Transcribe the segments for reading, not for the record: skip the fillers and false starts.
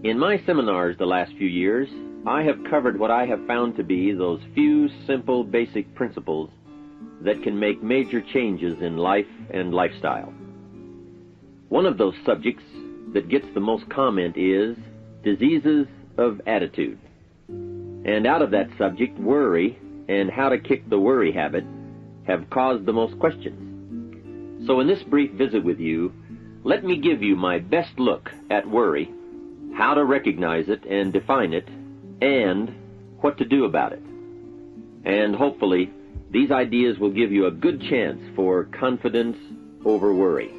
In my seminars the last few years, I have covered what I have found to be those few simple basic principles that can make major changes in life and lifestyle. One of those subjects that gets the most comment is diseases of attitude. And out of that subject, worry and how to kick the worry habit have caused the most questions. So in this brief visit with you, let me give you my best look at worry, how to recognize it and define it, and what to do about it. And hopefully, these ideas will give you a good chance for confidence over worry.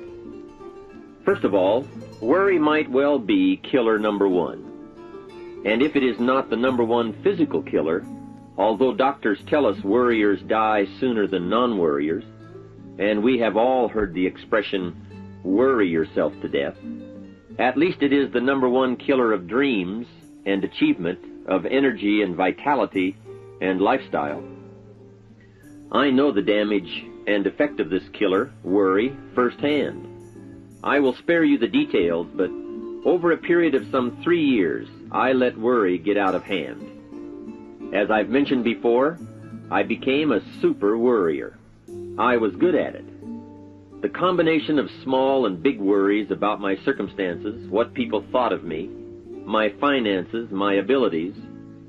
First of all, worry might well be killer number one. And if it is not the number one physical killer, although doctors tell us worriers die sooner than non-worriers, and we have all heard the expression, worry yourself to death, at least it is the number one killer of dreams and achievement, of energy and vitality and lifestyle. I know the damage and effect of this killer, worry, firsthand. I will spare you the details, but over a period of some 3 years, I let worry get out of hand. As I've mentioned before, I became a super worrier. I was good at it. The combination of small and big worries about my circumstances, what people thought of me, my finances, my abilities,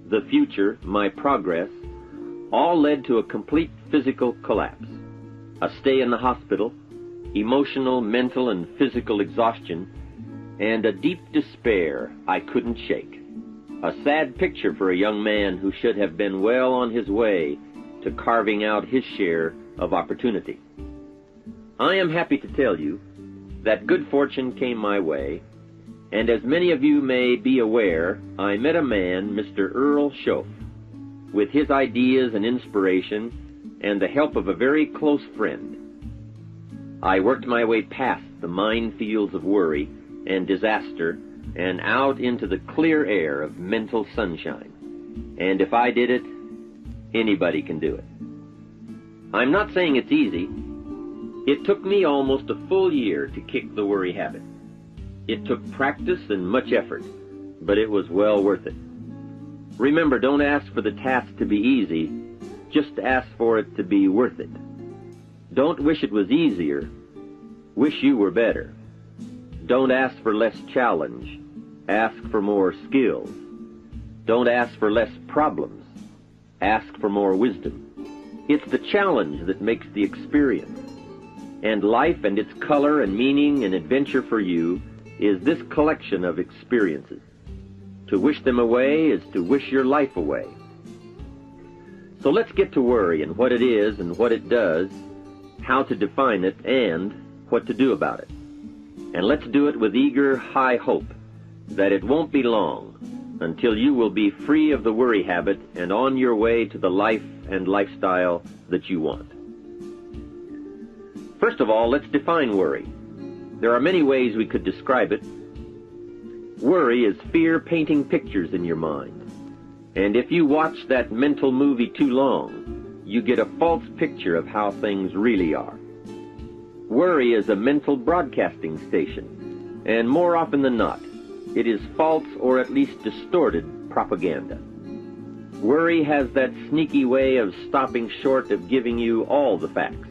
the future, my progress, all led to a complete physical collapse, a stay in the hospital, emotional, mental, and physical exhaustion, and a deep despair I couldn't shake. A sad picture for a young man who should have been well on his way to carving out his share of opportunity. I am happy to tell you that good fortune came my way, and as many of you may be aware, I met a man, Mr. Earl Schoaf, with his ideas and inspiration and the help of a very close friend. I worked my way past the minefields of worry and disaster and out into the clear air of mental sunshine. And if I did it, anybody can do it. I'm not saying it's easy. It took me almost a full year to kick the worry habit. It took practice and much effort, but it was well worth it. Remember, don't ask for the task to be easy, just ask for it to be worth it. Don't wish it was easier, wish you were better. Don't ask for less challenge, ask for more skills. Don't ask for less problems, ask for more wisdom. It's the challenge that makes the experience. And life and its color and meaning and adventure for you is this collection of experiences. To wish them away is to wish your life away. So let's get to worry and what it is and what it does, how to define it, and what to do about it. And let's do it with eager, high hope that it won't be long until you will be free of the worry habit and on your way to the life and lifestyle that you want. First of all, let's define worry. There are many ways we could describe it. Worry is fear painting pictures in your mind. And if you watch that mental movie too long, you get a false picture of how things really are. Worry is a mental broadcasting station, and more often than not, it is false or at least distorted propaganda. Worry has that sneaky way of stopping short of giving you all the facts.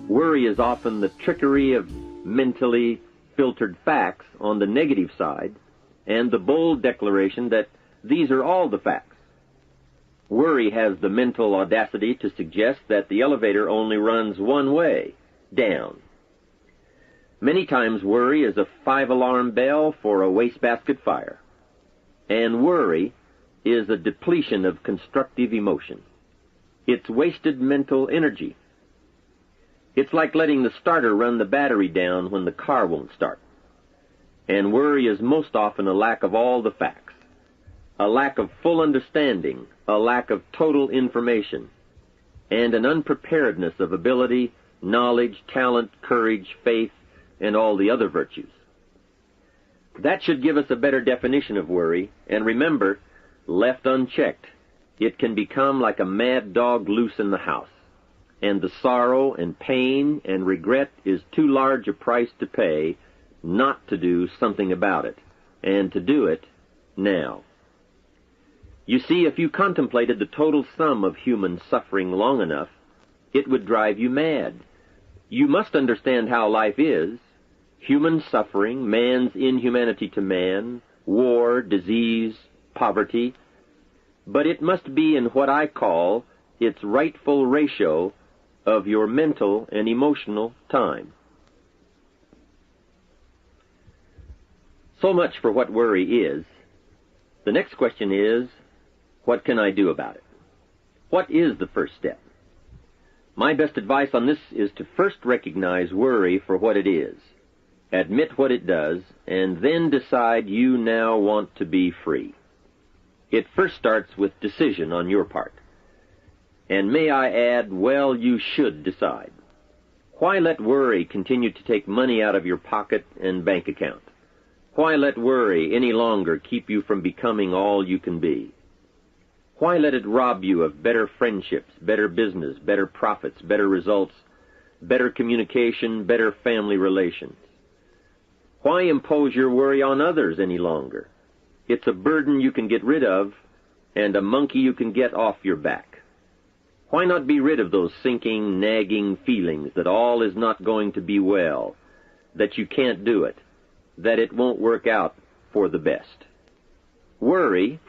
Worry is often the trickery of mentally filtered facts on the negative side and the bold declaration that these are all the facts. Worry has the mental audacity to suggest that the elevator only runs one way, down. Many times worry is a 5-alarm bell for a wastebasket fire. And worry is a depletion of constructive emotion. It's wasted mental energy. It's like letting the starter run the battery down when the car won't start. And worry is most often a lack of all the facts, a lack of full understanding, a lack of total information, and an unpreparedness of ability, knowledge, talent, courage, faith, and all the other virtues. That should give us a better definition of worry, and remember, left unchecked, it can become like a mad dog loose in the house. And the sorrow and pain and regret is too large a price to pay not to do something about it and to do it now. You see, if you contemplated the total sum of human suffering long enough, it would drive you mad. You must understand how life is. Human suffering, man's inhumanity to man, war, disease, poverty. But it must be in what I call its rightful ratio of your mental and emotional time. So much for what worry is. The next question is, what can I do about it? What is the first step? My best advice on this is to first recognize worry for what it is, admit what it does, and then decide you now want to be free. It first starts with decision on your part. And may I add, well, you should decide. Why let worry continue to take money out of your pocket and bank account? Why let worry any longer keep you from becoming all you can be? Why let it rob you of better friendships, better business, better profits, better results, better communication, better family relations? Why impose your worry on others any longer? It's a burden you can get rid of and a monkey you can get off your back. Why not be rid of those sinking, nagging feelings that all is not going to be well, that you can't do it, that it won't work out for the best? Worry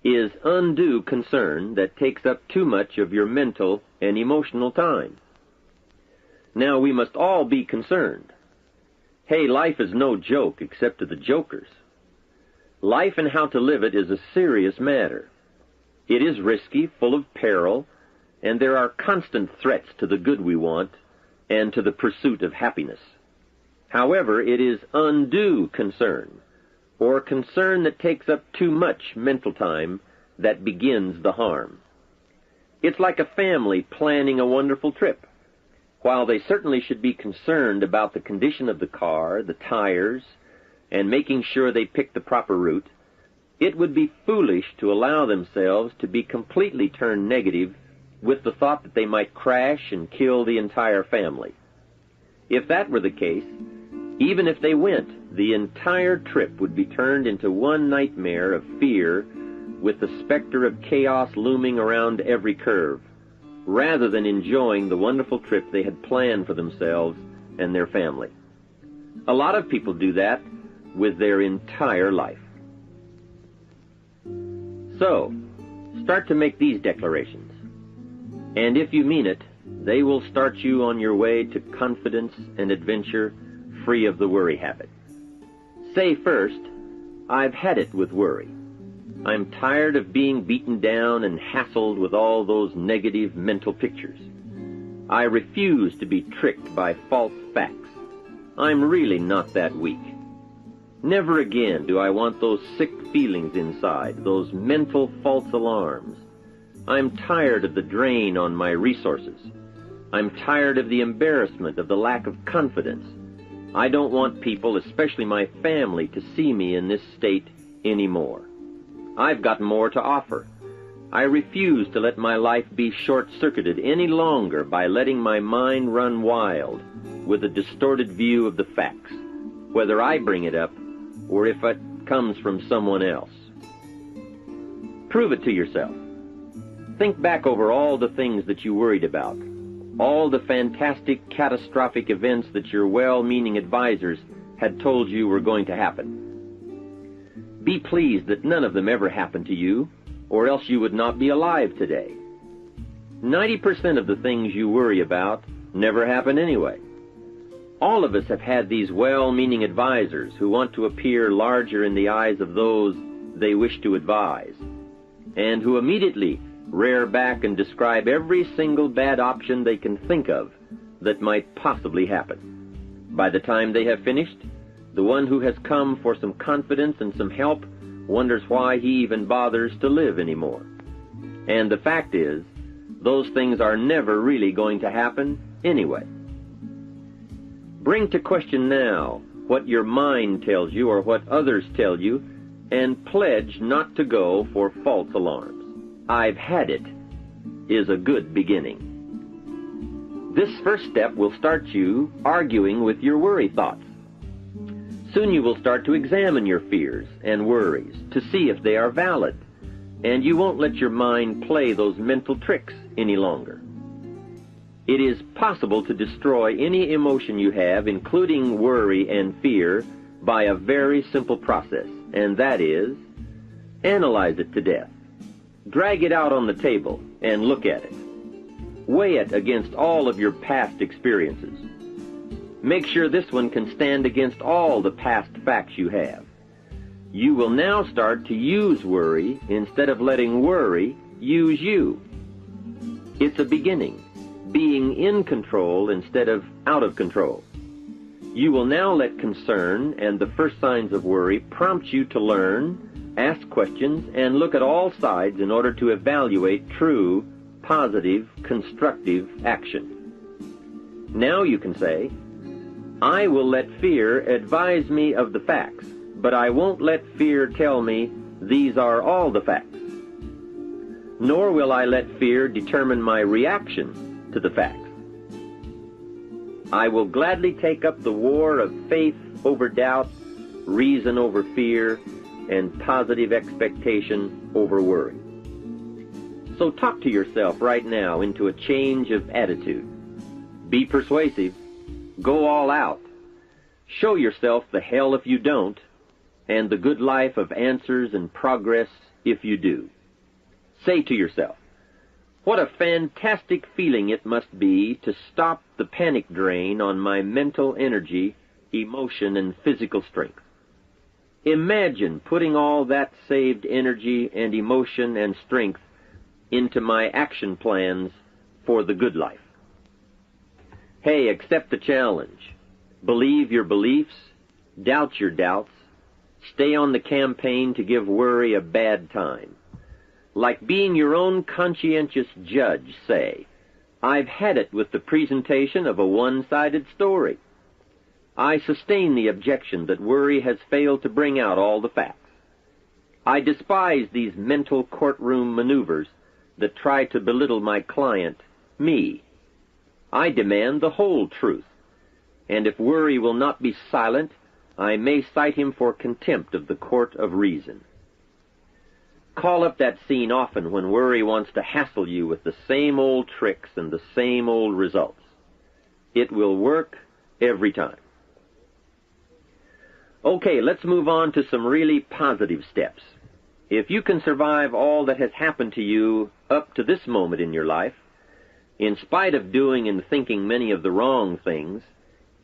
is undue concern that takes up too much of your mental and emotional time. Now, we must all be concerned. Hey, life is no joke except to the jokers. Life and how to live it is a serious matter. It is risky, full of peril, and there are constant threats to the good we want and to the pursuit of happiness. However, it is undue concern, or concern that takes up too much mental time, that begins the harm. It's like a family planning a wonderful trip. While they certainly should be concerned about the condition of the car, the tires, and making sure they pick the proper route, it would be foolish to allow themselves to be completely turned negative with the thought that they might crash and kill the entire family. If that were the case, even if they went, the entire trip would be turned into one nightmare of fear with the specter of chaos looming around every curve, rather than enjoying the wonderful trip they had planned for themselves and their family. A lot of people do that with their entire life. So, start to make these declarations. And if you mean it, they will start you on your way to confidence and adventure, free of the worry habit. Say first, I've had it with worry. I'm tired of being beaten down and hassled with all those negative mental pictures. I refuse to be tricked by false facts. I'm really not that weak. Never again do I want those sick feelings inside, those mental false alarms. I'm tired of the drain on my resources. I'm tired of the embarrassment of the lack of confidence. I don't want people, especially my family, to see me in this state anymore. I've got more to offer. I refuse to let my life be short-circuited any longer by letting my mind run wild with a distorted view of the facts, whether I bring it up or if it comes from someone else. Prove it to yourself. Think back over all the things that you worried about, all the fantastic, catastrophic events that your well-meaning advisors had told you were going to happen. Be pleased that none of them ever happened to you, or else you would not be alive today. 90% of the things you worry about never happen anyway. All of us have had these well-meaning advisors who want to appear larger in the eyes of those they wish to advise, and who immediately rear back and describe every single bad option they can think of that might possibly happen. By the time they have finished, the one who has come for some confidence and some help wonders why he even bothers to live anymore. And the fact is, those things are never really going to happen anyway. Bring to question now what your mind tells you or what others tell you, and pledge not to go for false alarms. I've had it is a good beginning. This first step will start you arguing with your worry thoughts. Soon you will start to examine your fears and worries to see if they are valid, and you won't let your mind play those mental tricks any longer. It is possible to destroy any emotion you have, including worry and fear, by a very simple process, and that is, analyze it to death. Drag it out on the table and look at it. Weigh it against all of your past experiences. Make sure this one can stand against all the past facts you have. You will now start to use worry instead of letting worry use you. It's a beginning, being in control instead of out of control. You will now let concern and the first signs of worry prompt you to learn, ask questions, and look at all sides in order to evaluate true, positive, constructive action. Now you can say, I will let fear advise me of the facts, but I won't let fear tell me these are all the facts. Nor will I let fear determine my reaction to the facts. I will gladly take up the war of faith over doubt, reason over fear, and positive expectation over worry. So talk to yourself right now into a change of attitude. Be persuasive. Go all out. Show yourself the hell if you don't, and the good life of answers and progress if you do. Say to yourself, what a fantastic feeling it must be to stop the panic drain on my mental energy, emotion, and physical strength. Imagine putting all that saved energy and emotion and strength into my action plans for the good life. Hey, accept the challenge. Believe your beliefs, doubt your doubts, stay on the campaign to give worry a bad time. Like being your own conscientious judge, say, I've had it with the presentation of a one-sided story. I sustain the objection that worry has failed to bring out all the facts. I despise these mental courtroom maneuvers that try to belittle my client, me. I demand the whole truth, and if worry will not be silent, I may cite him for contempt of the court of reason. Call up that scene often when worry wants to hassle you with the same old tricks and the same old results. It will work every time. Okay, let's move on to some really positive steps. If you can survive all that has happened to you up to this moment in your life, in spite of doing and thinking many of the wrong things,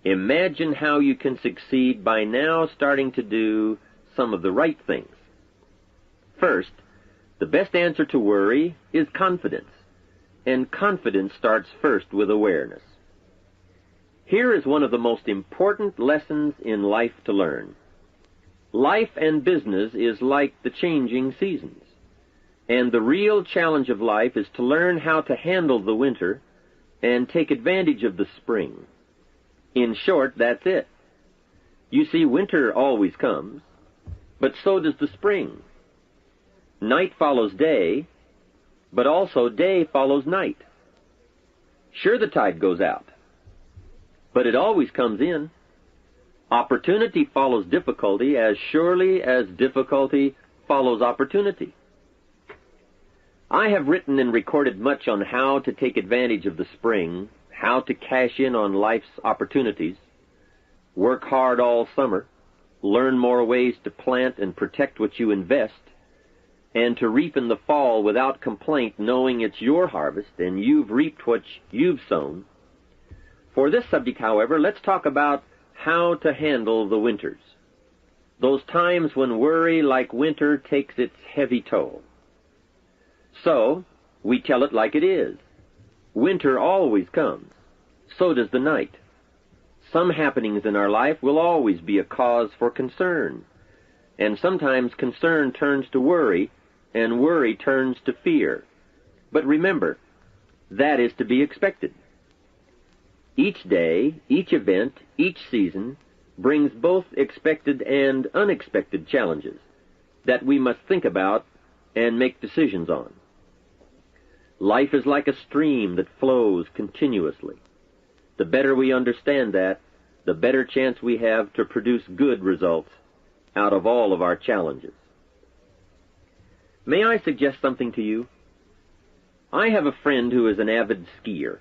imagine how you can succeed by now starting to do some of the right things. First, the best answer to worry is confidence, and confidence starts first with awareness. Here is one of the most important lessons in life to learn. Life and business is like the changing seasons, and the real challenge of life is to learn how to handle the winter and take advantage of the spring. In short, that's it. You see, winter always comes, but so does the spring. Night follows day, but also day follows night. Sure, the tide goes out, but it always comes in. Opportunity follows difficulty as surely as difficulty follows opportunity. I have written and recorded much on how to take advantage of the spring, how to cash in on life's opportunities, work hard all summer, learn more ways to plant and protect what you invest, and to reap in the fall without complaint, knowing it's your harvest and you've reaped what you've sown. For this subject, however, let's talk about how to handle the winters, those times when worry, like winter, takes its heavy toll. So, we tell it like it is. Winter always comes. So does the night. Some happenings in our life will always be a cause for concern, and sometimes concern turns to worry, and worry turns to fear. But remember, that is to be expected. Each day, each event, each season brings both expected and unexpected challenges that we must think about and make decisions on. Life is like a stream that flows continuously. The better we understand that, the better chance we have to produce good results out of all of our challenges. May I suggest something to you? I have a friend who is an avid skier.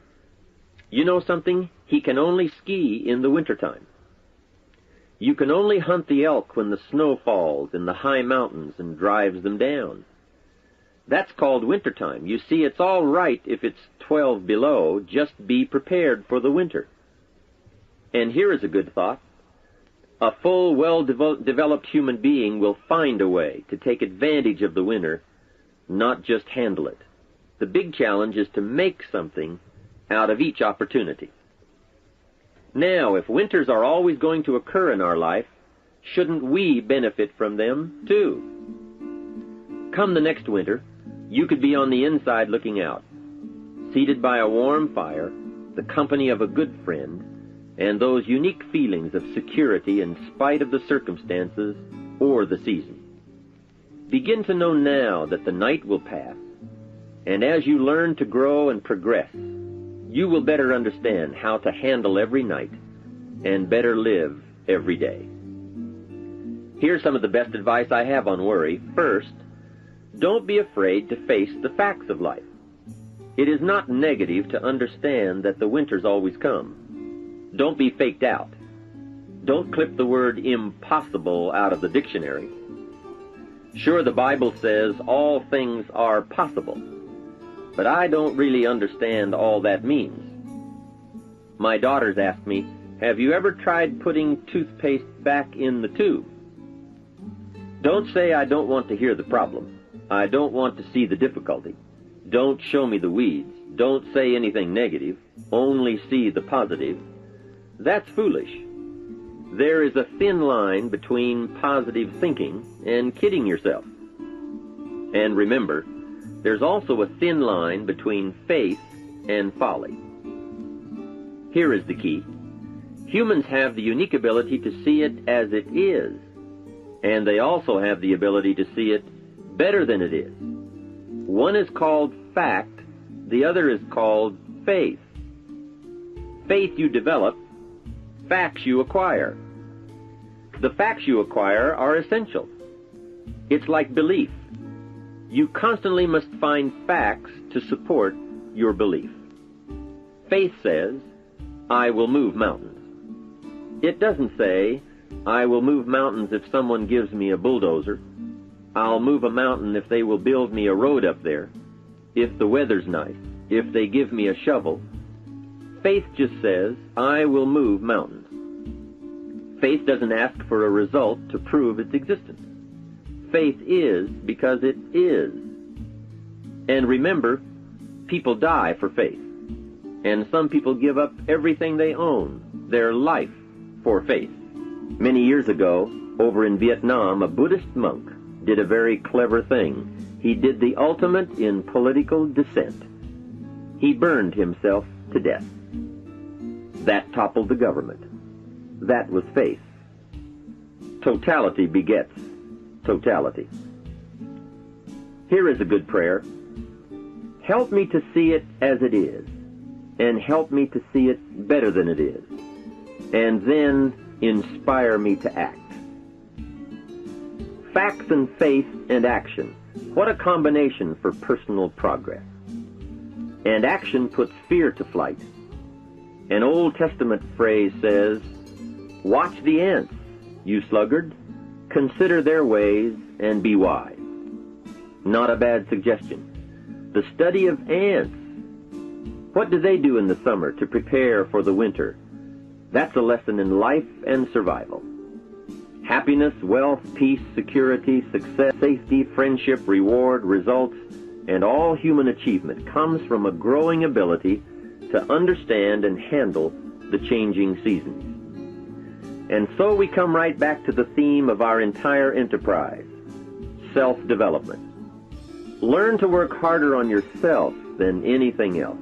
You know something? He can only ski in the wintertime. You can only hunt the elk when the snow falls in the high mountains and drives them down. That's called wintertime. You see, it's all right if it's 12 below. Just be prepared for the winter. And here is a good thought. A full, well-developed human being will find a way to take advantage of the winter, not just handle it. The big challenge is to make something out of each opportunity. Now, if winters are always going to occur in our life, shouldn't we benefit from them too? Come the next winter, you could be on the inside looking out, seated by a warm fire, the company of a good friend, and those unique feelings of security in spite of the circumstances or the season. Begin to know now that the night will pass, and as you learn to grow and progress, you will better understand how to handle every night and better live every day. Here's some of the best advice I have on worry. First, don't be afraid to face the facts of life. It is not negative to understand that the winters always come. Don't be faked out. Don't clip the word impossible out of the dictionary. Sure, the Bible says all things are possible, but I don't really understand all that means. My daughters ask me, have you ever tried putting toothpaste back in the tube? Don't say I don't want to hear the problem. I don't want to see the difficulty. Don't show me the weeds. Don't say anything negative. Only see the positive. That's foolish. There is a thin line between positive thinking and kidding yourself. And remember, there's also a thin line between faith and folly. Here is the key. Humans have the unique ability to see it as it is, and they also have the ability to see it better than it is. One is called fact, the other is called faith. Faith you develop, facts you acquire. The facts you acquire are essential. It's like belief. You constantly must find facts to support your belief. Faith says, I will move mountains. It doesn't say, I will move mountains if someone gives me a bulldozer. I'll move a mountain if they will build me a road up there, if the weather's nice, if they give me a shovel. Faith just says, I will move mountains. Faith doesn't ask for a result to prove its existence. Faith is because it is. And remember, people die for faith. And some people give up everything they own, their life, for faith. Many years ago, over in Vietnam, a Buddhist monk did a very clever thing. He did the ultimate in political dissent. He burned himself to death. That toppled the government. That was faith. Totality begets totality. Here is a good prayer. Help me to see it as it is, and help me to see it better than it is, and then inspire me to act. Facts and faith and action. What a combination for personal progress. And action puts fear to flight. An Old Testament phrase says, watch the ants, you sluggard. Consider their ways and be wise. Not a bad suggestion. The study of ants. What do they do in the summer to prepare for the winter? That's a lesson in life and survival. Happiness, wealth, peace, security, success, safety, friendship, reward, results, and all human achievement comes from a growing ability to understand and handle the changing seasons. And so we come right back to the theme of our entire enterprise, self-development. Learn to work harder on yourself than anything else.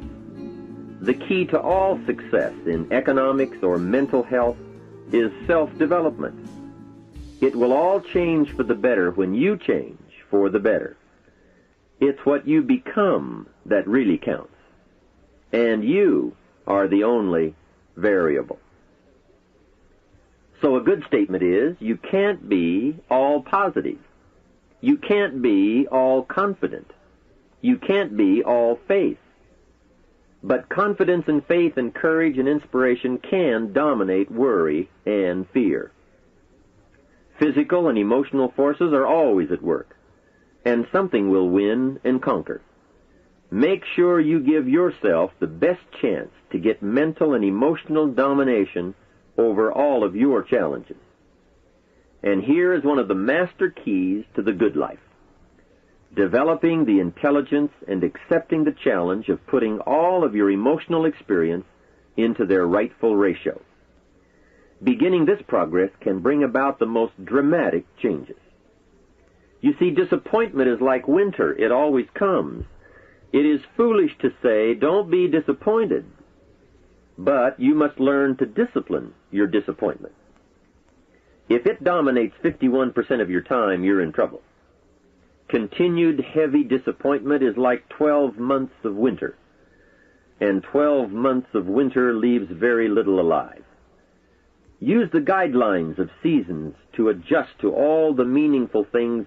The key to all success in economics or mental health is self-development. It will all change for the better when you change for the better. It's what you become that really counts. And you are the only variable. So a good statement is, you can't be all positive. You can't be all confident. You can't be all faith. But confidence and faith and courage and inspiration can dominate worry and fear. Physical and emotional forces are always at work, and something will win and conquer. Make sure you give yourself the best chance to get mental and emotional domination over all of your challenges. And here is one of the master keys to the good life: developing the intelligence and accepting the challenge of putting all of your emotional experience into their rightful ratio. Beginning this progress can bring about the most dramatic changes. You see, disappointment is like winter. It always comes. It is foolish to say, don't be disappointed. But you must learn to discipline your disappointment. If it dominates 51% of your time, you're in trouble. Continued heavy disappointment is like 12 months of winter, and 12 months of winter leaves very little alive. Use the guidelines of seasons to adjust to all the meaningful things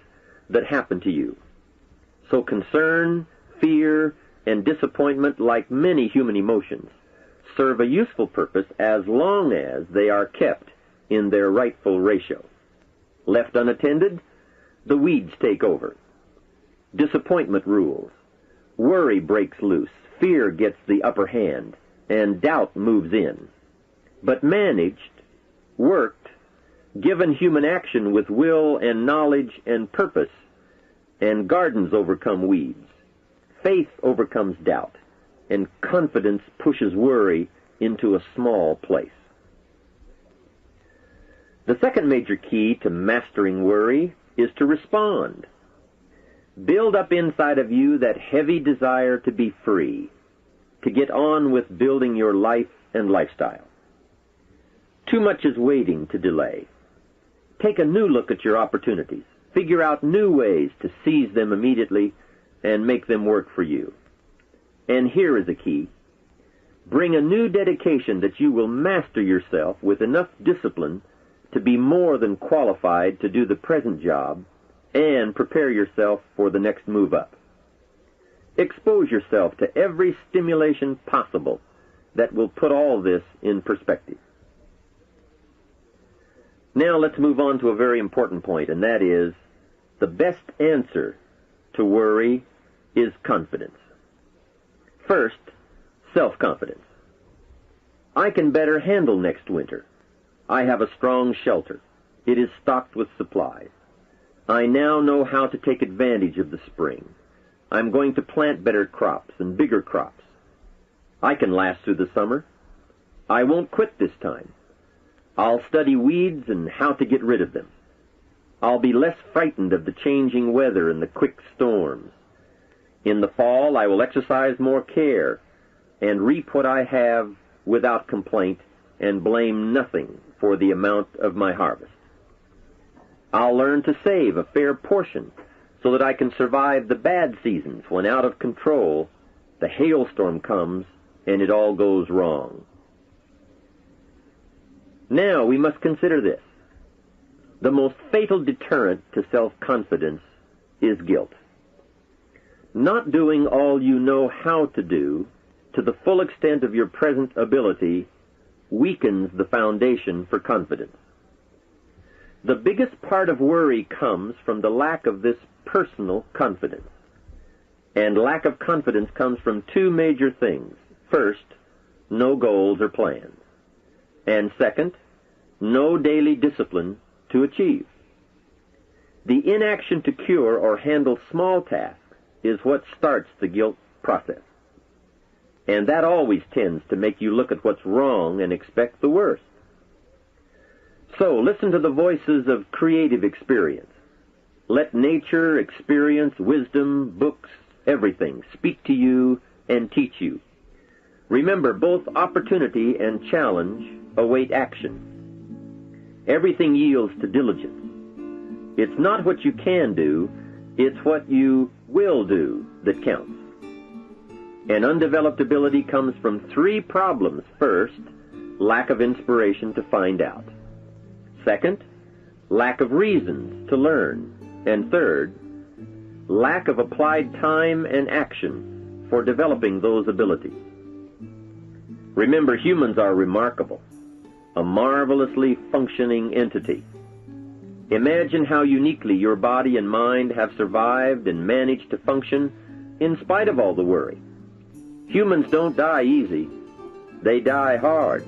that happen to you. So concern, fear, and disappointment, like many human emotions, serve a useful purpose as long as they are kept in their rightful ratio. Left unattended, the weeds take over. Disappointment rules. Worry breaks loose. Fear gets the upper hand, and doubt moves in. But managed, worked, given human action with will and knowledge and purpose, and gardens overcome weeds. Faith overcomes doubt, and confidence pushes worry into a small place. The second major key to mastering worry is to respond. Build up inside of you that heavy desire to be free, to get on with building your life and lifestyle. Too much is waiting to delay. Take a new look at your opportunities. Figure out new ways to seize them immediately and make them work for you. And here is the key. Bring a new dedication that you will master yourself with enough discipline to be more than qualified to do the present job and prepare yourself for the next move up. Expose yourself to every stimulation possible that will put all this in perspective. Now let's move on to a very important point, and that is, the best answer to worry is confidence. First, self-confidence. I can better handle next winter. I have a strong shelter. It is stocked with supplies. I now know how to take advantage of the spring. I'm going to plant better crops and bigger crops. I can last through the summer. I won't quit this time. I'll study weeds and how to get rid of them. I'll be less frightened of the changing weather and the quick storms. In the fall, I will exercise more care and reap what I have without complaint and blame nothing for the amount of my harvest. I'll learn to save a fair portion so that I can survive the bad seasons when, out of control, the hailstorm comes and it all goes wrong. Now we must consider this. The most fatal deterrent to self-confidence is guilt. Not doing all you know how to do to the full extent of your present ability weakens the foundation for confidence. The biggest part of worry comes from the lack of this personal confidence. And lack of confidence comes from two major things. First, no goals or plans. And second, no daily discipline to achieve. The inaction to cure or handle small tasks is what starts the guilt process. And that always tends to make you look at what's wrong and expect the worst. So listen to the voices of creative experience. Let nature, experience, wisdom, books, everything speak to you and teach you. Remember, both opportunity and challenge await action. Everything yields to diligence. It's not what you can do, it's what you will do that counts. And undeveloped ability comes from three problems. First, lack of inspiration to find out. Second, lack of reasons to learn. And third, lack of applied time and action for developing those abilities. Remember, humans are remarkable, a marvelously functioning entity. Imagine how uniquely your body and mind have survived and managed to function in spite of all the worry. Humans don't die easy. They die hard.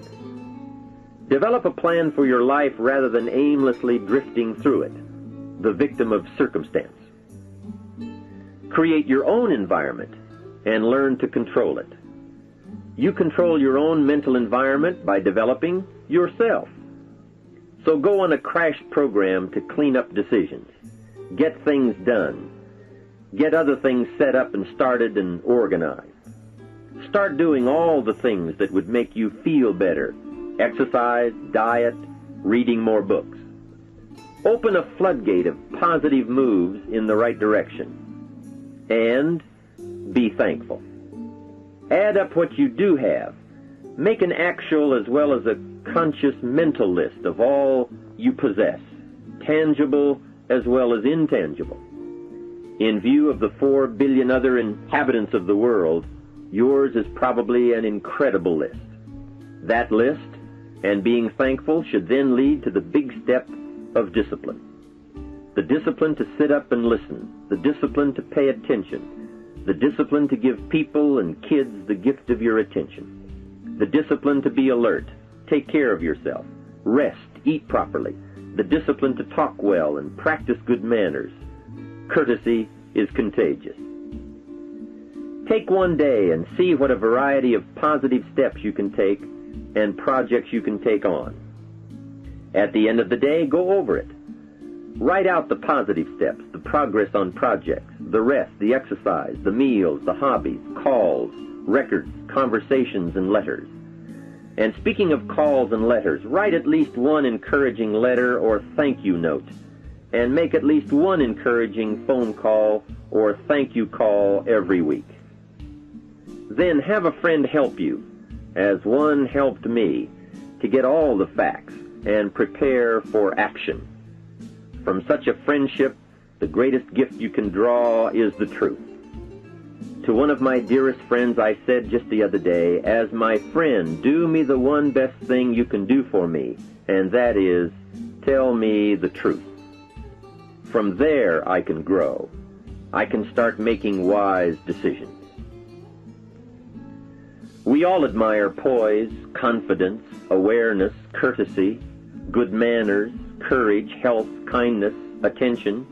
Develop a plan for your life rather than aimlessly drifting through it, the victim of circumstance. Create your own environment and learn to control it. You control your own mental environment by developing yourself. So go on a crash program to clean up decisions, get things done, get other things set up and started and organized. Start doing all the things that would make you feel better: exercise, diet, reading more books. Open a floodgate of positive moves in the right direction. And be thankful. Add up what you do have. Make an actual as well as a conscious mental list of all you possess, tangible as well as intangible. In view of the 4 billion other inhabitants of the world, yours is probably an incredible list. That list and being thankful should then lead to the big step of discipline. The discipline to sit up and listen, the discipline to pay attention, the discipline to give people and kids the gift of your attention, the discipline to be alert, take care of yourself, rest, eat properly, the discipline to talk well and practice good manners. Courtesy is contagious. Take one day and see what a variety of positive steps you can take and projects you can take on. At the end of the day, go over it. Write out the positive steps, the progress on projects, the rest, the exercise, the meals, the hobbies, calls, records, conversations, and letters. And speaking of calls and letters, write at least one encouraging letter or thank you note, and make at least one encouraging phone call or thank you call every week. Then have a friend help you, as one helped me, to get all the facts and prepare for action. From such a friendship, the greatest gift you can draw is the truth. To one of my dearest friends I said just the other day, as my friend, do me the one best thing you can do for me, and that is, tell me the truth. From there I can grow. I can start making wise decisions. We all admire poise, confidence, awareness, courtesy, good manners, courage, health, kindness, attention,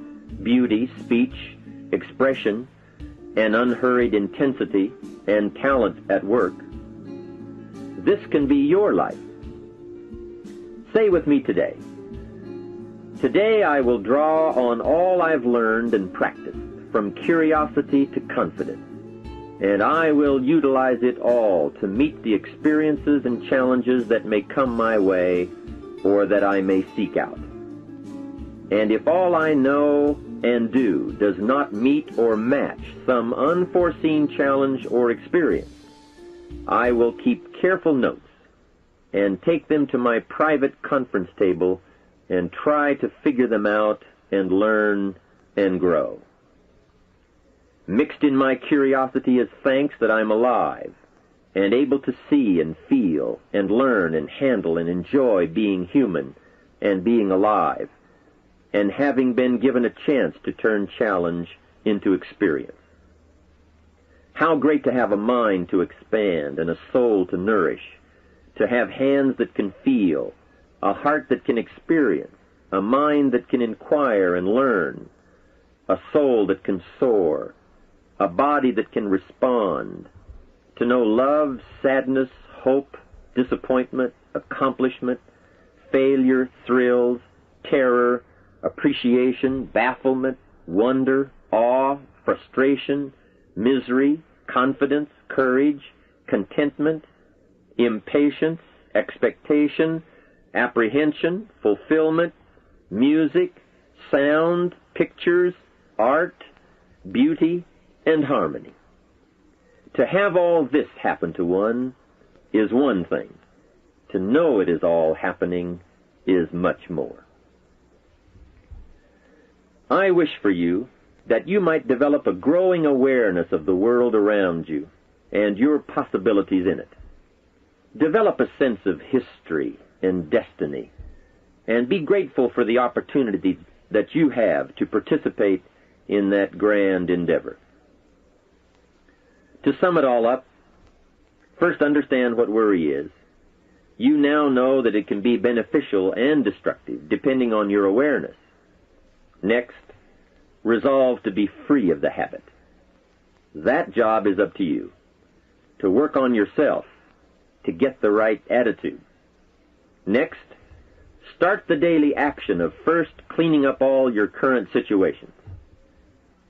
beauty, speech, expression, and unhurried intensity, and talent at work. This can be your life. Say with me today, today I will draw on all I've learned and practiced, from curiosity to confidence, and I will utilize it all to meet the experiences and challenges that may come my way or that I may seek out. And if all I know and do does not meet or match some unforeseen challenge or experience, I will keep careful notes and take them to my private conference table and try to figure them out and learn and grow. Mixed in my curiosity is thanks that I'm alive and able to see and feel and learn and handle and enjoy being human and being alive, and having been given a chance to turn challenge into experience. How great to have a mind to expand and a soul to nourish, to have hands that can feel, a heart that can experience, a mind that can inquire and learn, a soul that can soar, a body that can respond, to know love, sadness, hope, disappointment, accomplishment, failure, thrills, terror, appreciation, bafflement, wonder, awe, frustration, misery, confidence, courage, contentment, impatience, expectation, apprehension, fulfillment, music, sound, pictures, art, beauty, and harmony. To have all this happen to one is one thing. To know it is all happening is much more. I wish for you that you might develop a growing awareness of the world around you and your possibilities in it. Develop a sense of history and destiny, and be grateful for the opportunity that you have to participate in that grand endeavor. To sum it all up, first understand what worry is. You now know that it can be beneficial and destructive, depending on your awareness. Next, resolve to be free of the habit. That job is up to you, to work on yourself, to get the right attitude. Next, start the daily action of first cleaning up all your current situations.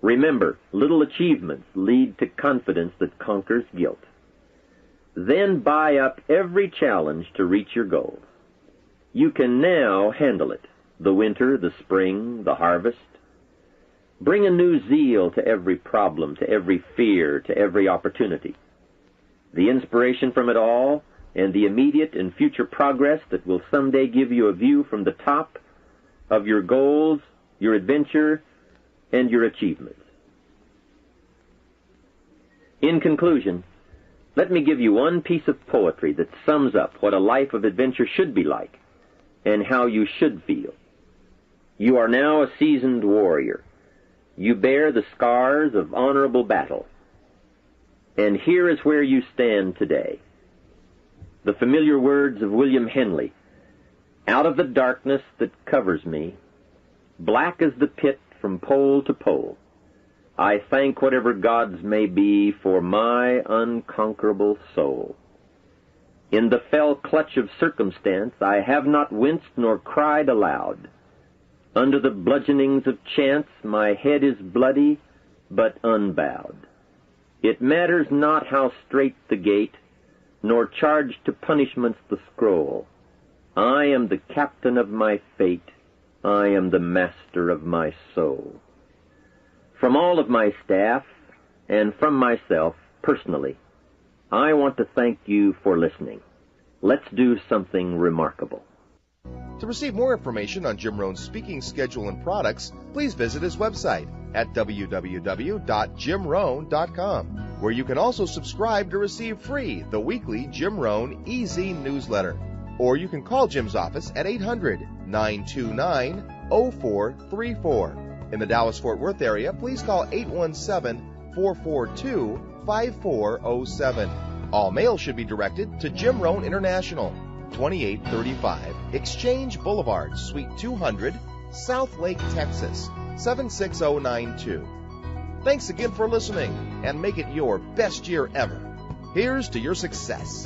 Remember, little achievements lead to confidence that conquers guilt. Then buy up every challenge to reach your goals. You can now handle it, the winter, the spring, the harvest. Bring a new zeal to every problem, to every fear, to every opportunity. The inspiration from it all and the immediate and future progress that will someday give you a view from the top of your goals, your adventure, and your achievements. In conclusion, let me give you one piece of poetry that sums up what a life of adventure should be like and how you should feel. You are now a seasoned warrior. You bear the scars of honorable battle. And here is where you stand today. The familiar words of William Henley, "Out of the darkness that covers me, black as the pit from pole to pole, I thank whatever gods may be for my unconquerable soul. In the fell clutch of circumstance I have not winced nor cried aloud. Under the bludgeonings of chance my head is bloody but unbowed. It matters not how strait the gate, nor charged to punishments the scroll. I am the captain of my fate, I am the master of my soul." From all of my staff, and from myself, personally, I want to thank you for listening. Let's do something remarkable. To receive more information on Jim Rohn's speaking schedule and products, please visit his website at www.jimrohn.com, where you can also subscribe to receive free the weekly Jim Rohn EZ newsletter. Or you can call Jim's office at 800-929-0434. In the Dallas-Fort Worth area, please call 817-442-5407. All mail should be directed to Jim Rohn International, 2835 Exchange Boulevard, Suite 200, South Lake, Texas, 76092. Thanks again for listening, and make it your best year ever. Here's to your success.